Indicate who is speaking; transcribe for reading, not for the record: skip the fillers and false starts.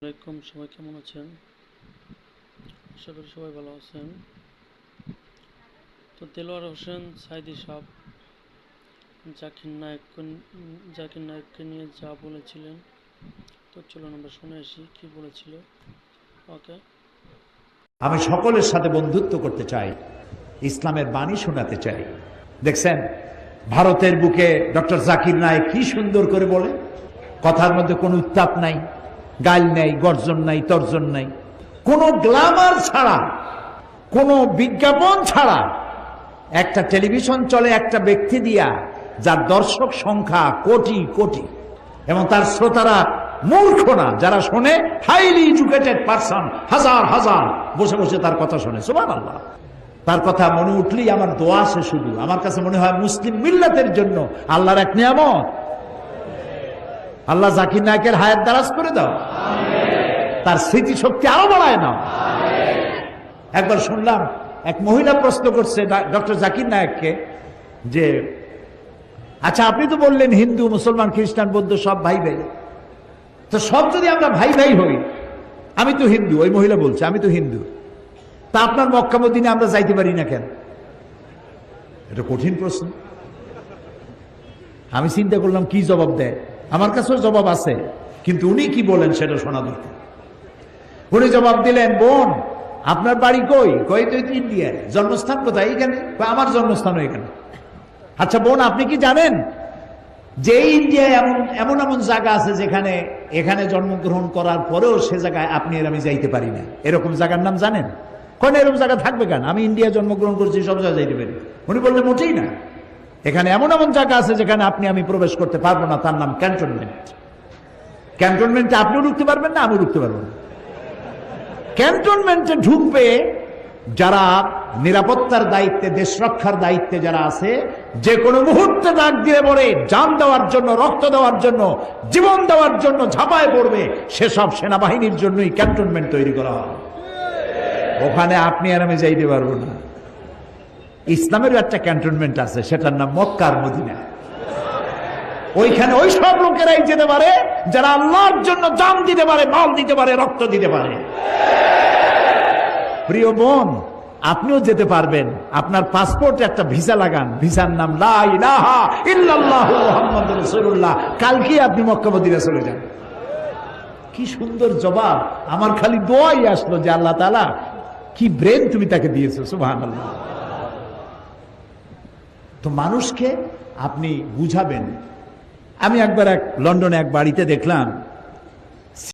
Speaker 1: আসসালামাইকুম, সবাই কেমন আছেন? আশা করি সবাই ভালো আছেন। তো দেলোয়ার হোসেন সাঈদী সাহেব জাকির নায়েককে নিয়ে যা বলেছিলেন, তো চলুন আমরা শুনে আসি কি বলেছিল। ওকে।
Speaker 2: আমি সকলের সাথে বন্ধুত্ব করতে চাই, ইসলামের বাণী শোনাতে চাই। দেখছেন ভারতের বুকে ডক্টর জাকির নায়েক কি সুন্দর করে বলে, কথার মধ্যে কোনো উত্তাপ নাই, গাল নাই, গর্জন নাই, তর্জন নাই, কোনো গ্ল্যামার ছাড়া, কোনো বিজ্ঞাপন ছাড়া। একটা টেলিভিশন চলে একটা ব্যক্তি দিয়া, যার দর্শক সংখ্যা কোটি কোটি, এবং তার শ্রোতারা মূর্খ না, যারা শোনে হাইলি এডুকেটেড পারসন, হাজার হাজার বসে বসে তার কথা শোনে। সুবহানাল্লাহ। তার কথা মনে উঠলেই আমার দোয়া আসে শুধু। আমার কাছে মনে হয় মুসলিম মিল্লাতের জন্য আল্লাহর এক নিয়ামত। আল্লাহ জাকির নায়েকের হায়াত দারাজ করে দাও, তার স্মৃতিশক্তি আরো বাড়ায় নাও। একবার শুনলাম এক মহিলা প্রশ্ন করছে ডক্টর জাকির নায়েককে যে, আচ্ছা আপনি তো বললেন হিন্দু মুসলমান খ্রিস্টান বৌদ্ধ সব ভাই ভাই, তো সব যদি আমরা ভাই ভাই হই, আমি তো হিন্দু, ওই মহিলা বলছে আমি তো হিন্দু, তা আপনার মক্কা মদিনে আমরা যাইতে পারি না কেন? এটা কঠিন প্রশ্ন। আমি চিন্তা করলাম কি জবাব দেয়। আমার কাছেও জবাব আছে, কিন্তু উনি কি বলেন সেটা শোনা দরকার। উনি জবাব দিলেন, বোন আপনার বাড়ি কই? কই তো ইন্ডিয়ায়। জন্মস্থান কোথায়? এখানে। আমার জন্মস্থান এখানে। আচ্ছা বোন আপনি কি জানেন যে ইন্ডিয়ায় এমন এমন এমন জায়গা আছে যেখানে এখানে জন্মগ্রহণ করার পরেও সে জায়গায় আপনি আর আমি যাইতে পারি না? এরকম জায়গার নাম জানেন? কোন এরকম জায়গা থাকবে কেন? আমি ইন্ডিয়া জন্মগ্রহণ করছি, সব জায়গায় যাইতে পারি। উনি বললেন মোটেই না, এখানে এমন এমন জায়গা আছে যেখানে আপনি আমি প্রবেশ করতে পারবো না, তার নাম ক্যান্টনমেন্ট। ক্যান্টনমেন্টে আপনিও ঢুকতে পারবেন না, আমিও ঢুকতে পারবো না। ক্যান্টনমেন্টে ঢুকবে যারা নিরাপত্তার দায়িত্বে, দেশ রক্ষার দায়িত্বে যারা আছে, যে কোনো মুহূর্তে ডাক দিয়ে বলে জান দেওয়ার জন্য, রক্ত দেওয়ার জন্য, জীবন দেওয়ার জন্য ঝাঁপায় পড়বে, সেসব সেনাবাহিনীর জন্যই ক্যান্টনমেন্ট তৈরি করা হয়। ওখানে আপনি আর আমি যাইতে পারবো না। ইসলামেরও একটা ক্যান্টনমেন্ট আছে, সেটার নাম মক্কা আর মদিনা। ওইখানে ওই সব লোকেরাই যেতে পারে যারা আল্লাহর জন্য জান দিতে পারে, মাল দিতে পারে, রক্ত দিতে পারে। প্রিয় বোন, আপনিও যেতে পারবেন। আপনার পাসপোর্টে একটা ভিসা লাগান, ভিসার নাম লা ইলাহা ইল্লাল্লাহু মুহাম্মাদুর রাসূলুল্লাহ। কালকে আপনি মক্কা মদিনা চলে যান। কি সুন্দর জবাব! আমার খালি দোয়াই আসলো যে আল্লাহ তাআলা কি ব্রেন তুমি তাকে দিয়েছো। সুবহানাল্লাহ। তো মানুষকে আপনি বুঝাবেন। আমি একবার লন্ডনে এক বাড়িতে দেখলাম